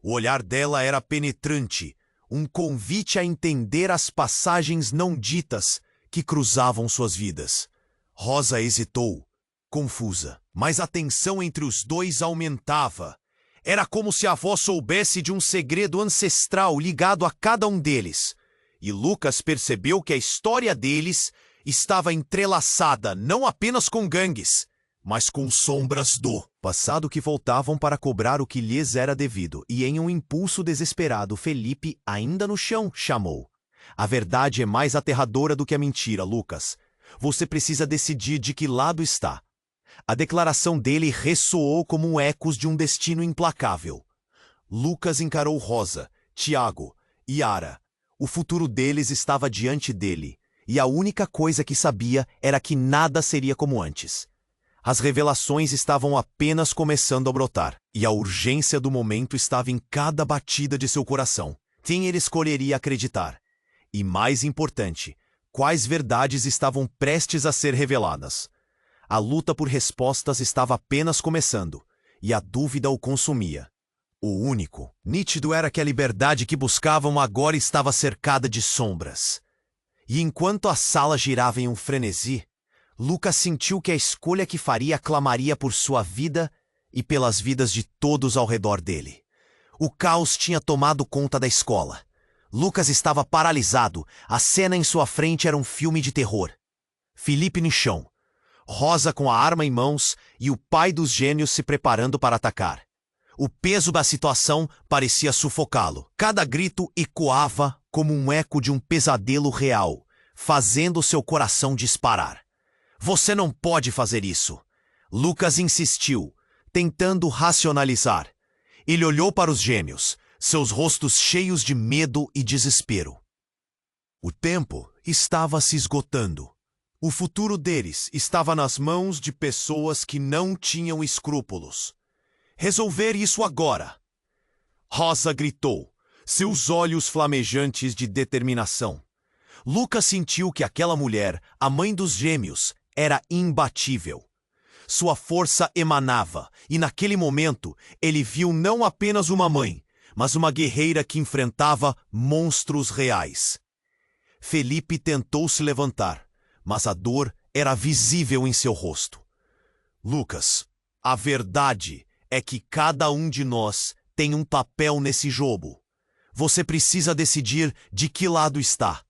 O olhar dela era penetrante, um convite a entender as passagens não ditas que cruzavam suas vidas. Rosa hesitou, confusa, mas a tensão entre os dois aumentava. Era como se a avó soubesse de um segredo ancestral ligado a cada um deles. E Lucas percebeu que a história deles estava entrelaçada não apenas com gangues, mas com sombras do passado que voltavam para cobrar o que lhes era devido. E em um impulso desesperado, Felipe, ainda no chão, chamou: "A verdade é mais aterradora do que a mentira, Lucas. Você precisa decidir de que lado está." A declaração dele ressoou como ecos de um destino implacável. Lucas encarou Rosa, Tiago e Yara. O futuro deles estava diante dele, e a única coisa que sabia era que nada seria como antes. As revelações estavam apenas começando a brotar, e a urgência do momento estava em cada batida de seu coração. Quem ele escolheria acreditar? E mais importante, quais verdades estavam prestes a ser reveladas? A luta por respostas estava apenas começando, e a dúvida o consumia. O único, nítido era que a liberdade que buscavam agora estava cercada de sombras. E enquanto a sala girava em um frenesi, Lucas sentiu que a escolha que faria clamaria por sua vida e pelas vidas de todos ao redor dele. O caos tinha tomado conta da escola. Lucas estava paralisado, a cena em sua frente era um filme de terror. Felipe no chão, Rosa com a arma em mãos e o pai dos gênios se preparando para atacar. O peso da situação parecia sufocá-lo. Cada grito ecoava como um eco de um pesadelo real, fazendo seu coração disparar. "Você não pode fazer isso." Lucas insistiu, tentando racionalizar. Ele olhou para os gêmeos, seus rostos cheios de medo e desespero. O tempo estava se esgotando. O futuro deles estava nas mãos de pessoas que não tinham escrúpulos. Resolver isso agora. Rosa gritou, seus olhos flamejantes de determinação. Lucas sentiu que aquela mulher, a mãe dos gêmeos, era imbatível. Sua força emanava, e naquele momento ele viu não apenas uma mãe, mas uma guerreira que enfrentava monstros reais. Felipe tentou se levantar, mas a dor era visível em seu rosto. "Lucas, a verdade é que cada um de nós tem um papel nesse jogo. Você precisa decidir de que lado está.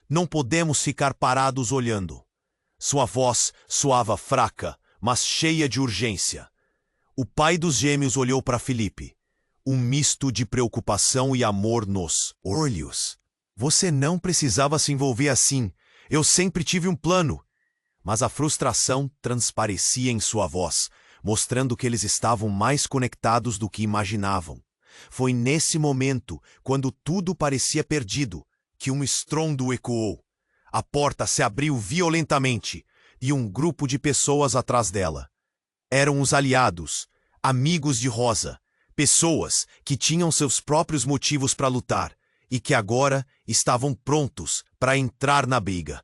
Não podemos ficar parados olhando." Sua voz soava fraca, mas cheia de urgência. O pai dos gêmeos olhou para Felipe, um misto de preocupação e amor nos olhos. "Você não precisava se envolver assim. Eu sempre tive um plano." Mas a frustração transparecia em sua voz, mostrando que eles estavam mais conectados do que imaginavam. Foi nesse momento, quando tudo parecia perdido, que um estrondo ecoou. A porta se abriu violentamente, e um grupo de pessoas atrás dela. Eram os aliados, amigos de Rosa, pessoas que tinham seus próprios motivos para lutar, e que agora estavam prontos para entrar na briga.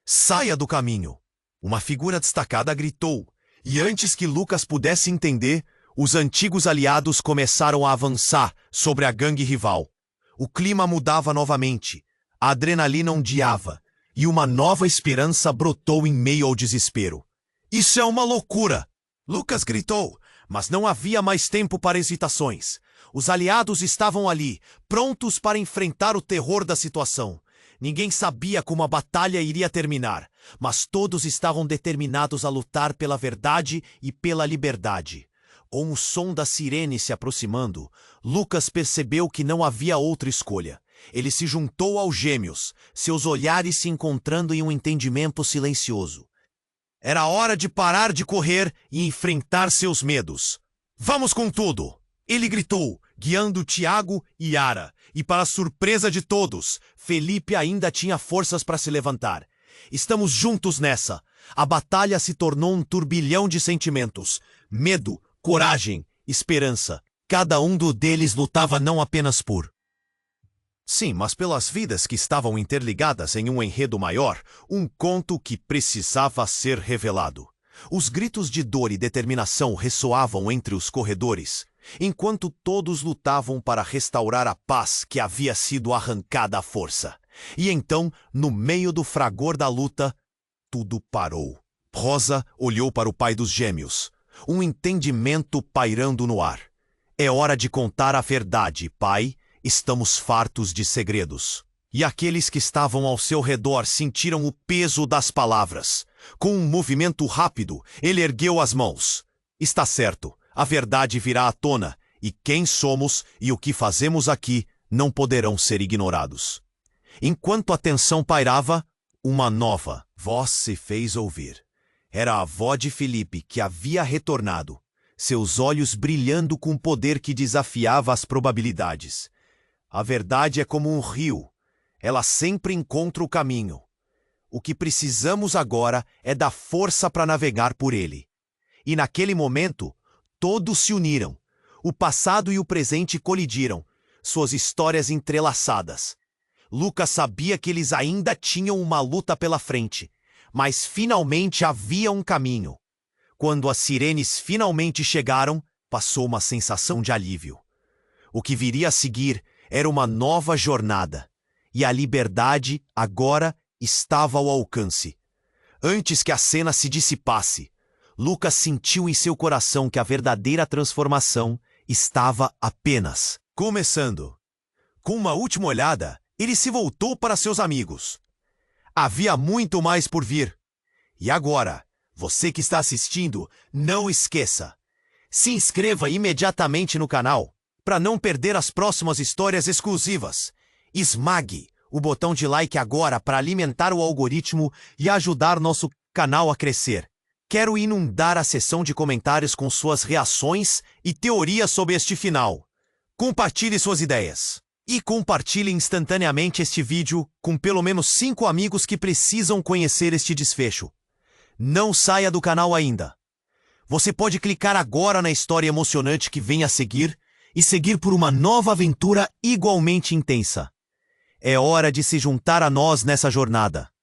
"Saia do caminho!" Uma figura destacada gritou, e antes que Lucas pudesse entender, os antigos aliados começaram a avançar sobre a gangue rival. O clima mudava novamente, a adrenalina ondeava, e uma nova esperança brotou em meio ao desespero. "Isso é uma loucura!" Lucas gritou, mas não havia mais tempo para hesitações. Os aliados estavam ali, prontos para enfrentar o terror da situação. Ninguém sabia como a batalha iria terminar, mas todos estavam determinados a lutar pela verdade e pela liberdade. Com o som da sirene se aproximando, Lucas percebeu que não havia outra escolha. Ele se juntou aos gêmeos, seus olhares se encontrando em um entendimento silencioso. Era hora de parar de correr e enfrentar seus medos. "Vamos com tudo!" Ele gritou, guiando Tiago e Yara, e para surpresa de todos, Felipe ainda tinha forças para se levantar. "Estamos juntos nessa." A batalha se tornou um turbilhão de sentimentos: medo, coragem, esperança. Cada um deles lutava não apenas por sim, mas pelas vidas que estavam interligadas em um enredo maior, um conto que precisava ser revelado. Os gritos de dor e determinação ressoavam entre os corredores, enquanto todos lutavam para restaurar a paz que havia sido arrancada à força. E então, no meio do fragor da luta, tudo parou. Rosa olhou para o pai dos gêmeos, um entendimento pairando no ar. É hora de contar a verdade, pai. Estamos fartos de segredos. E aqueles que estavam ao seu redor sentiram o peso das palavras. Com um movimento rápido, ele ergueu as mãos. Está certo, a verdade virá à tona, e quem somos e o que fazemos aqui não poderão ser ignorados. Enquanto a tensão pairava, uma nova voz se fez ouvir. Era a avó de Felipe, que havia retornado, seus olhos brilhando com poder que desafiava as probabilidades. A verdade é como um rio. Ela sempre encontra o caminho. O que precisamos agora é da força para navegar por ele. E naquele momento, todos se uniram. O passado e o presente colidiram, suas histórias entrelaçadas. Lucas sabia que eles ainda tinham uma luta pela frente, mas finalmente havia um caminho. Quando as sirenes finalmente chegaram, passou uma sensação de alívio. O que viria a seguir era uma nova jornada, e a liberdade agora estava ao alcance. Antes que a cena se dissipasse, Lucas sentiu em seu coração que a verdadeira transformação estava apenas começando. Com uma última olhada, ele se voltou para seus amigos. Havia muito mais por vir. E agora, você que está assistindo, não esqueça. Se inscreva imediatamente no canal para não perder as próximas histórias exclusivas. Esmague o botão de like agora para alimentar o algoritmo e ajudar nosso canal a crescer. Quero inundar a seção de comentários com suas reações e teorias sobre este final. Compartilhe suas ideias. E compartilhe instantaneamente este vídeo com pelo menos 5 amigos que precisam conhecer este desfecho. Não saia do canal ainda. Você pode clicar agora na história emocionante que vem a seguir e seguir por uma nova aventura igualmente intensa. É hora de se juntar a nós nessa jornada.